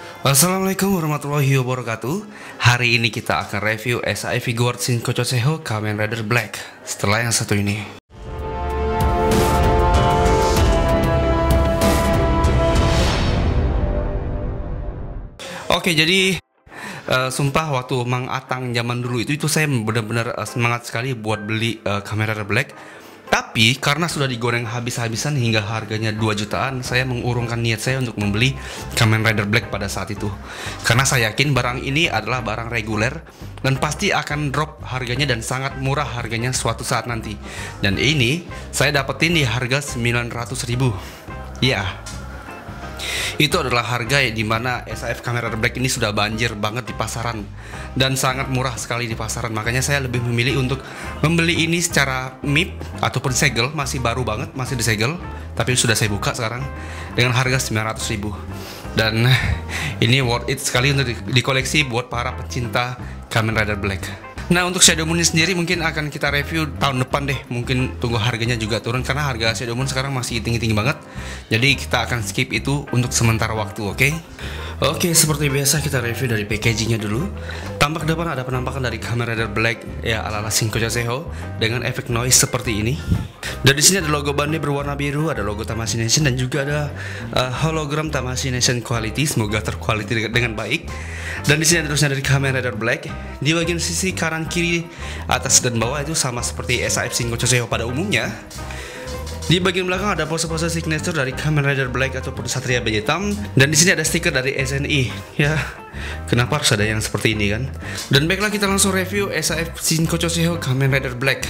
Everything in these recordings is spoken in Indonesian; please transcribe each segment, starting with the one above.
Assalamualaikum warahmatullahi wabarakatuh. Hari ini kita akan review SAE Figuarts Shinkocho Seiho Kamen Rider Black setelah yang satu ini. Oke, jadi sumpah waktu Mang Atang zaman dulu itu saya benar-benar semangat sekali buat beli Kamen Rider Black. Tapi karena sudah digoreng habis-habisan hingga harganya 2 jutaan, saya mengurungkan niat saya untuk membeli Kamen Rider Black pada saat itu. Karena saya yakin barang ini adalah barang reguler dan pasti akan drop harganya dan sangat murah harganya suatu saat nanti. Dan ini saya dapetin di harga 900.000. Ya. Itu adalah harga di mana SAF Kamen Rider Black ini sudah banjir banget di pasaran dan sangat murah sekali di pasaran. Makanya saya lebih memilih untuk membeli ini secara MIP ataupun segel, masih baru banget, masih disegel, tapi sudah saya buka sekarang dengan harga 900.000. Dan ini worth it sekali untuk dikoleksi buat para pecinta Kamen Rider Black. Nah, untuk Shadow Moon sendiri mungkin akan kita review tahun depan deh. Mungkin tunggu harganya juga turun karena harga Shadow Moon sekarang masih tinggi-tinggi banget. Jadi kita akan skip itu untuk sementara waktu, oke? Oke, seperti biasa kita review dari packagingnya dulu. Tampak depan ada penampakan dari Kamen Rider Black ya ala-ala Shinkocho Seiho dengan efek noise seperti ini. Dan di sini ada logo bandnya berwarna biru, ada logo Tamashii Nation dan juga ada hologram Tamashii Nation Quality, semoga terquality dengan baik. Dan di sini ada tulisan dari Kamen Rider Black. Di bagian sisi kanan kiri, atas dan bawah itu sama seperti SAF Shinkocho Seiho pada umumnya. Di bagian belakang ada pose-pose signature dari Kamen Rider Black ataupun Satria Baja Hitam. Dan di sini ada stiker dari SNI. Ya, kenapa harus ada yang seperti ini kan? Dan baiklah kita langsung review SAF Shinkocho Seiho Kamen Rider Black.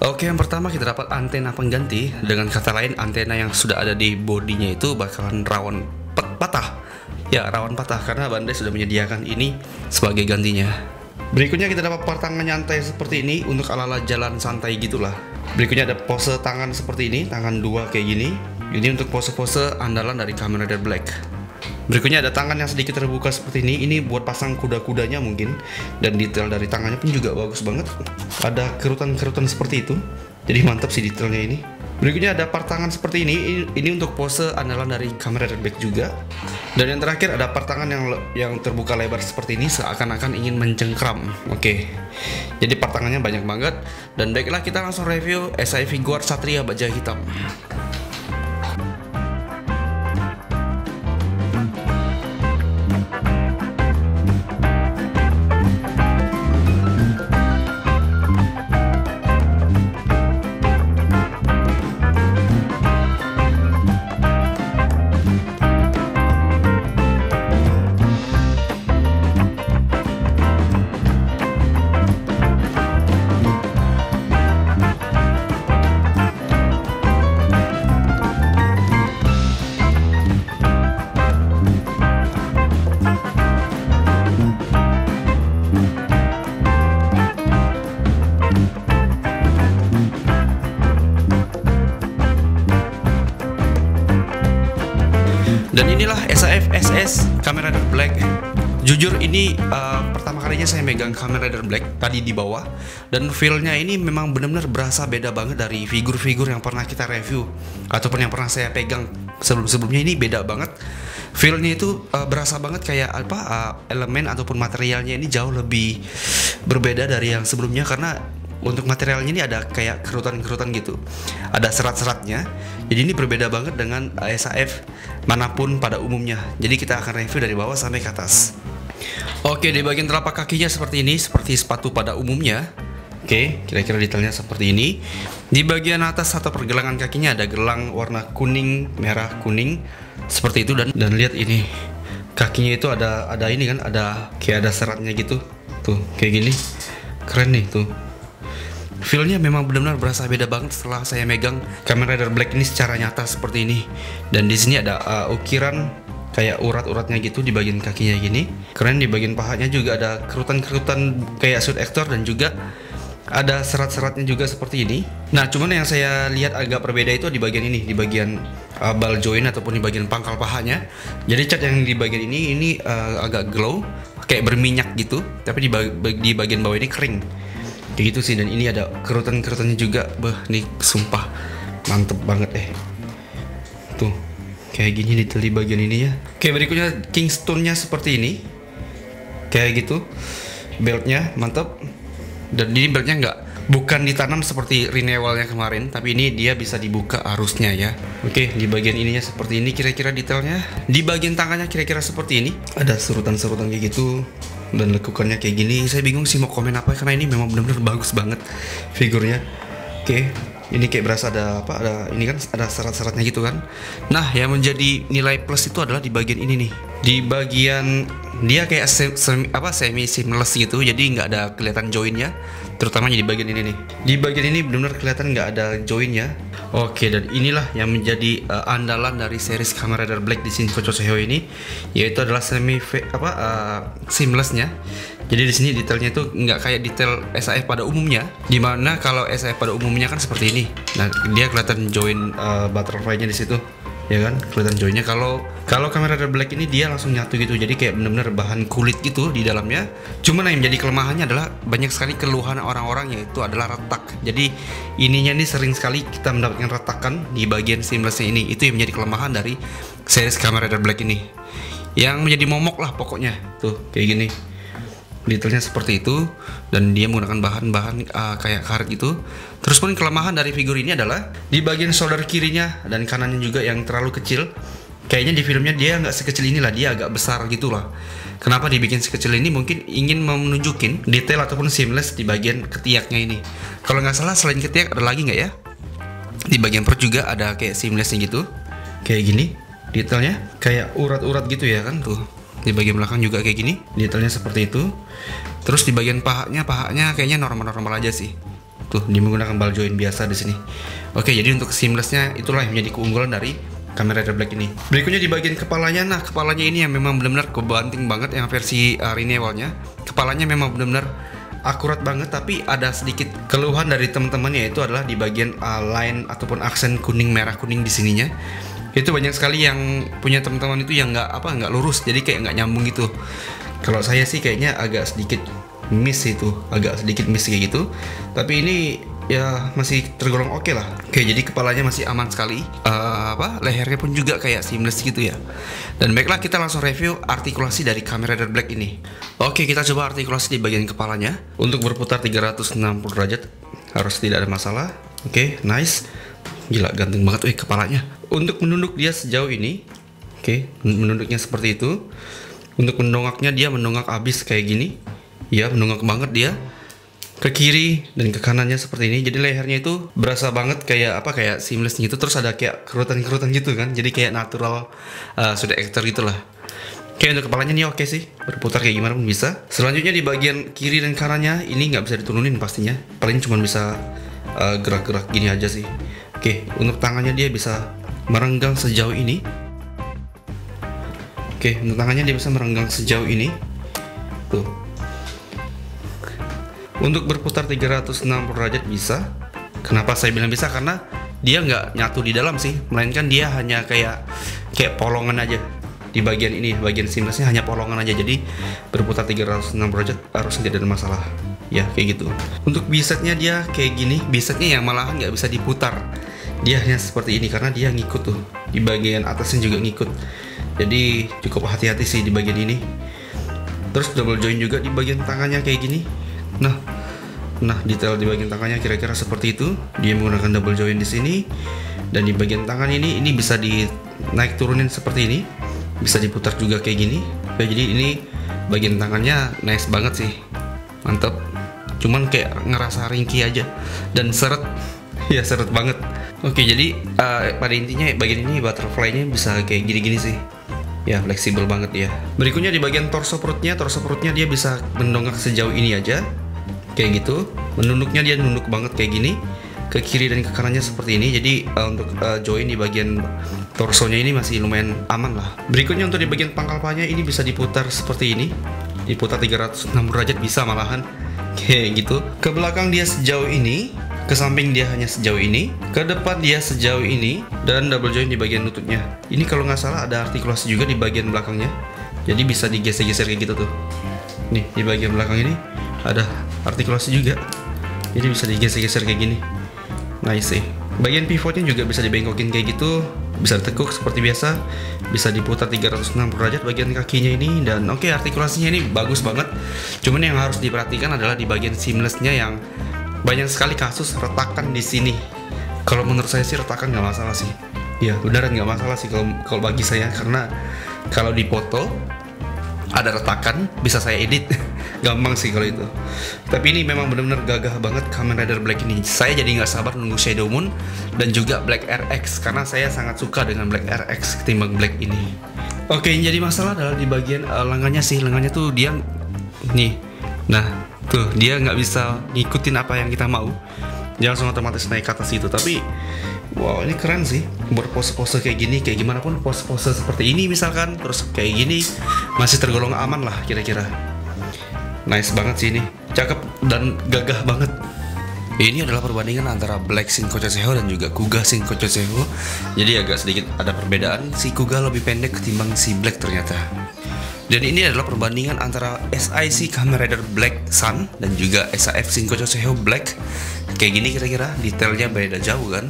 Oke, yang pertama kita dapat antena pengganti. Dengan kata lain, antena yang sudah ada di bodinya itu bakalan rawan patah. Ya, rawan patah karena Bandai sudah menyediakan ini sebagai gantinya. Berikutnya kita dapat part tangan nyantai seperti ini untuk ala-ala jalan santai gitulah. Berikutnya ada pose tangan seperti ini, tangan dua kayak gini. Ini untuk pose-pose andalan dari Kamen Rider Black. Berikutnya ada tangan yang sedikit terbuka seperti ini buat pasang kuda-kudanya mungkin. Dan detail dari tangannya pun juga bagus banget. Ada kerutan-kerutan seperti itu. Jadi mantap sih detailnya ini. Berikutnya ada part tangan seperti ini untuk pose andalan dari Kamen Rider Black juga. Dan yang terakhir ada part tangan yang terbuka lebar seperti ini seakan-akan ingin mencengkram. Oke. Jadi part tangannya banyak banget. Dan baiklah kita langsung review SAE Figuarts Satria Baja Hitam. Dan inilah SAF SS Kamen Rider Black. Jujur ini pertama kalinya saya megang Kamen Rider Black tadi di bawah. Dan feel-nya ini memang benar-benar berasa beda banget dari figur-figur yang pernah kita review ataupun yang pernah saya pegang sebelum-sebelumnya. Ini beda banget. Feel-nya itu berasa banget kayak elemen ataupun materialnya ini jauh lebih berbeda dari yang sebelumnya. Karena untuk materialnya ini ada kayak kerutan-kerutan gitu, ada serat-seratnya. Jadi ini berbeda banget dengan SAF manapun pada umumnya. Jadi kita akan review dari bawah sampai ke atas. Oke, di bagian telapak kakinya seperti ini, seperti sepatu pada umumnya. Oke, kira-kira detailnya seperti ini. Di bagian atas atau pergelangan kakinya ada gelang warna kuning, merah, kuning seperti itu. Dan lihat ini, kakinya itu ada ini kan, ada kayak ada seratnya gitu. Tuh, kayak gini. Keren nih tuh. Feel-nya memang benar-benar berasa beda banget setelah saya megang Kamen Rider Black ini secara nyata seperti ini. Dan di sini ada ukiran kayak urat-uratnya gitu di bagian kakinya gini. Keren. Di bagian pahanya juga ada kerutan-kerutan kayak suit actor dan juga ada serat-seratnya juga seperti ini. Nah, cuman yang saya lihat agak berbeda itu di bagian ini, di bagian ball joint ataupun di bagian pangkal pahanya. Jadi cat yang di bagian ini agak glow, kayak berminyak gitu, tapi di bagian bawah ini kering. Kayak gitu sih. Dan ini ada kerutan-kerutannya juga. Nih sumpah mantep banget tuh. Kayak gini detail di bagian ini ya. Oke, berikutnya Kingston-nya seperti ini. Kayak gitu. Beltnya mantap. Dan ini beltnya bukan ditanam seperti renewalnya kemarin, tapi ini dia bisa dibuka arusnya ya. Oke, di bagian ininya seperti ini kira-kira detailnya. Di bagian tangannya kira-kira seperti ini. Ada serutan-serutan kayak gitu. Dan lekukannya kayak gini. Saya bingung sih mau komen apa, karena ini memang benar-benar bagus banget figurnya. Oke, ini kayak berasa ada apa? Ini kan ada serat-seratnya gitu kan. Nah, yang menjadi nilai plus itu adalah di bagian ini nih. Di bagian dia kayak semi seamless gitu, jadi nggak ada kelihatan joinnya. Terutama di bagian ini nih. Di bagian ini benar-benar kelihatan nggak ada joinnya. Oke, dan inilah yang menjadi andalan dari series Kamen Rider Black di Shinko Choseiho ini, yaitu adalah seamlessnya. Jadi di sini detailnya itu nggak kayak detail SAF pada umumnya, dimana kalau SAF pada umumnya kan seperti ini. Nah, dia kelihatan join butterfly-nya di situ, ya kan? Kelihatan joinnya. Kalau Kamen Rider Black ini dia langsung nyatu gitu, jadi kayak bener-bener bahan kulit gitu di dalamnya. Cuman yang menjadi kelemahannya adalah banyak sekali keluhan orang-orang, yaitu adalah retak. Jadi ininya nih sering sekali kita mendapatkan retakan di bagian seamlessnya ini. Itu yang menjadi kelemahan dari series Kamen Rider Black ini. Yang menjadi momok lah pokoknya. Tuh kayak gini. Detailnya seperti itu, dan dia menggunakan bahan-bahan kayak karet gitu. Terus pun kelemahan dari figur ini adalah di bagian shoulder kirinya dan kanannya juga yang terlalu kecil. Kayaknya di filmnya dia nggak sekecil inilah, dia agak besar gitulah. Kenapa dibikin sekecil ini? Mungkin ingin menunjukin detail ataupun seamless di bagian ketiaknya ini. Kalau nggak salah selain ketiak ada lagi nggak ya? Di bagian perut juga ada kayak seamlessnya gitu, kayak gini. Detailnya kayak urat-urat gitu ya kan tuh. Di bagian belakang juga kayak gini, detailnya seperti itu. Terus di bagian pahanya kayaknya normal-normal aja sih. Tuh, dia menggunakan ball joint biasa di sini. Oke, jadi untuk seamlessnya itulah yang menjadi keunggulan dari Kamen Rider Black ini. Berikutnya di bagian kepalanya, nah kepalanya ini yang memang benar-benar kebanting banget yang versi renewalnya. Kepalanya memang benar-benar akurat banget, tapi ada sedikit keluhan dari teman-temannya, yaitu adalah di bagian line ataupun aksen kuning merah kuning di sininya. Itu banyak sekali yang punya teman-teman itu yang nggak lurus, jadi kayak nggak nyambung gitu. Kalau saya sih kayaknya agak sedikit miss kayak gitu, tapi ini ya masih tergolong oke lah. Oke, jadi kepalanya masih aman sekali. Lehernya pun juga kayak seamless gitu ya. Dan baiklah, kita langsung review artikulasi dari Kamen Rider Black ini. Oke, kita coba artikulasi di bagian kepalanya. Untuk berputar 360 derajat harus tidak ada masalah. Oke, nice. Gila, ganteng banget kepalanya. Untuk menunduk dia sejauh ini, oke, menunduknya seperti itu. Untuk mendongaknya dia mendongak abis kayak gini. Ya, mendongak banget dia ke kiri dan ke kanannya seperti ini. Jadi lehernya itu berasa banget kayak seamless gitu. Terus ada kayak kerutan-kerutan gitu kan. Jadi kayak natural sudah actor gitulah. Oke, untuk kepalanya nih oke sih, berputar kayak gimana pun bisa. Selanjutnya di bagian kiri dan kanannya ini nggak bisa diturunin pastinya. Paling cuma bisa gerak-gerak gini aja sih. Oke, untuk tangannya dia bisa merenggang sejauh ini. Oke, untuk tangannya dia bisa merenggang sejauh ini. Tuh. Untuk berputar 360 derajat bisa. Kenapa saya bilang bisa? Karena dia nggak nyatu di dalam sih, melainkan dia hanya kayak polongan aja. Di bagian ini, bagian seamlessnya hanya polongan aja. Jadi berputar 360 derajat harusnya tidak ada masalah. Ya, kayak gitu. Untuk bisetnya dia kayak gini. Bisetnya yang malahan nggak bisa diputar. Dia hanya seperti ini karena dia ngikut tuh. Di bagian atasnya juga ngikut. Jadi cukup hati-hati sih di bagian ini. Terus double joint juga di bagian tangannya kayak gini. Nah, detail di bagian tangannya kira-kira seperti itu. Dia menggunakan double joint di sini. Dan di bagian tangan ini bisa dinaik turunin seperti ini. Bisa diputar juga kayak gini. Jadi ini bagian tangannya nice banget sih. Mantap. Cuman kayak ngerasa ringkih aja dan seret. Ya, seret banget. Oke, jadi pada intinya bagian ini butterfly-nya bisa kayak gini-gini sih. Ya, fleksibel banget ya. Berikutnya di bagian torso perutnya dia bisa mendongak sejauh ini aja. Kayak gitu. Menunduknya dia nunduk banget kayak gini. Ke kiri dan ke kanannya seperti ini. Jadi untuk join di bagian torsonya ini masih lumayan aman lah. Berikutnya untuk di bagian pangkal pahanya ini bisa diputar seperti ini. Diputar 360 derajat bisa malahan. Kayak gitu. Ke belakang dia sejauh ini. Ke samping dia hanya sejauh ini, ke depan dia sejauh ini, dan double joint di bagian lututnya. Ini kalau nggak salah ada artikulasi juga di bagian belakangnya, jadi bisa digeser-geser kayak gitu tuh. Nih, di bagian belakang ini ada artikulasi juga, jadi bisa digeser-geser kayak gini. Nice sih. Bagian pivotnya juga bisa dibengkokin kayak gitu. bisa ditekuk seperti biasa, bisa diputar 360 derajat bagian kakinya ini, dan oke, artikulasinya ini bagus banget. Cuman yang harus diperhatikan adalah di bagian seamlessnya yang banyak sekali kasus retakan di sini. Kalau menurut saya sih retakan nggak masalah sih. Ya, beneran nggak masalah sih kalau bagi saya, karena kalau dipoto ada retakan bisa saya edit gampang sih kalau itu. Tapi ini memang benar-benar gagah banget Kamen Rider Black ini. Saya jadi nggak sabar nunggu Shadow Moon dan juga Black RX, karena saya sangat suka dengan Black RX ketimbang Black ini. Oke, yang jadi masalah adalah di bagian lengannya sih. Lengannya tuh dia nih, nah tuh dia nggak bisa ngikutin apa yang kita mau, dia langsung otomatis naik ke atas itu. Tapi wow, ini keren sih buat pose-pose kayak gini, kayak gimana pun pose-pose seperti ini misalkan, terus kayak gini masih tergolong aman lah kira-kira. Nice banget sih ini, cakep dan gagah banget. Ini adalah perbandingan antara Black Shinko Choseiho dan juga Kuga Shinko Choseiho. Jadi agak sedikit ada perbedaan, si Kuga lebih pendek ketimbang si Black ternyata. Dan ini adalah perbandingan antara SIC Kamen Rider Black Sun dan juga SAF Shinko Choseiho Black. Kayak gini kira-kira, detailnya beda jauh kan.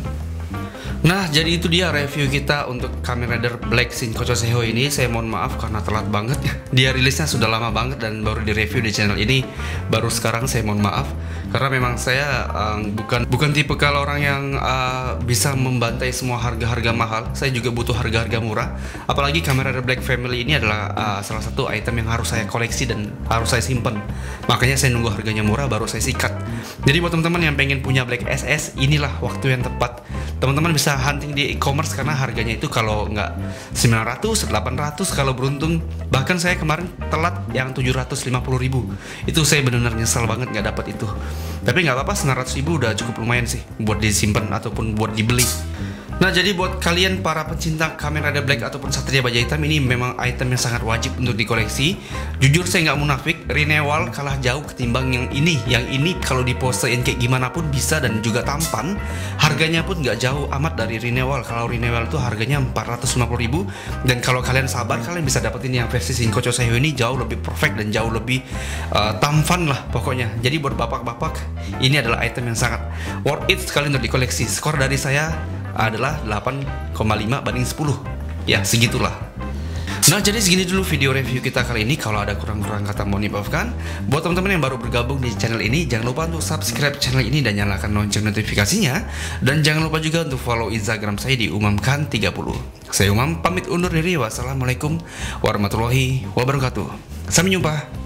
Nah, jadi itu dia review kita untuk Kamen Rider Black Shinko Choseiho ini. Saya mohon maaf karena telat banget. Dia rilisnya sudah lama banget dan baru direview di channel ini baru sekarang. Saya mohon maaf karena memang saya bukan tipe kalau orang yang bisa membantai semua harga-harga mahal. Saya juga butuh harga-harga murah. Apalagi Kamen Rider Black Family ini adalah salah satu item yang harus saya koleksi dan harus saya simpan. Makanya saya nunggu harganya murah baru saya sikat. Jadi buat teman-teman yang pengen punya Black SS, inilah waktu yang tepat. Teman-teman bisa hunting di e-commerce karena harganya itu kalau nggak 900, 800 kalau beruntung. Bahkan saya kemarin telat yang 750.000. Itu saya benar-benar nyesal banget nggak dapat itu. Tapi nggak apa-apa, 900.000 udah cukup lumayan sih buat disimpan ataupun buat dibeli. Nah, jadi buat kalian para pencinta Kamen Rider Black ataupun Satria Baja Hitam, ini memang item yang sangat wajib untuk dikoleksi. Jujur saya nggak munafik, Renewal kalah jauh ketimbang yang ini. Yang ini kalau diposein kayak gimana pun bisa dan juga tampan. Harganya pun nggak jauh amat dari Renewal. Kalau Renewal itu harganya 450.000, dan kalau kalian sabar kalian bisa dapetin yang versi Shinko Choseiho ini jauh lebih perfect dan jauh lebih tampan lah pokoknya. Jadi buat bapak-bapak, ini adalah item yang sangat worth it sekali untuk dikoleksi. Skor dari saya adalah 8,5 banding 10. Ya, segitulah. Nah, jadi segini dulu video review kita kali ini. Kalau ada kurang-kurang kata mohon dimaafkan. Buat teman-teman yang baru bergabung di channel ini, jangan lupa untuk subscribe channel ini dan nyalakan lonceng notifikasinya. Dan jangan lupa juga untuk follow Instagram saya di umamkan30. Saya Umam pamit undur diri. Wassalamualaikum warahmatullahi wabarakatuh. Sampai jumpa.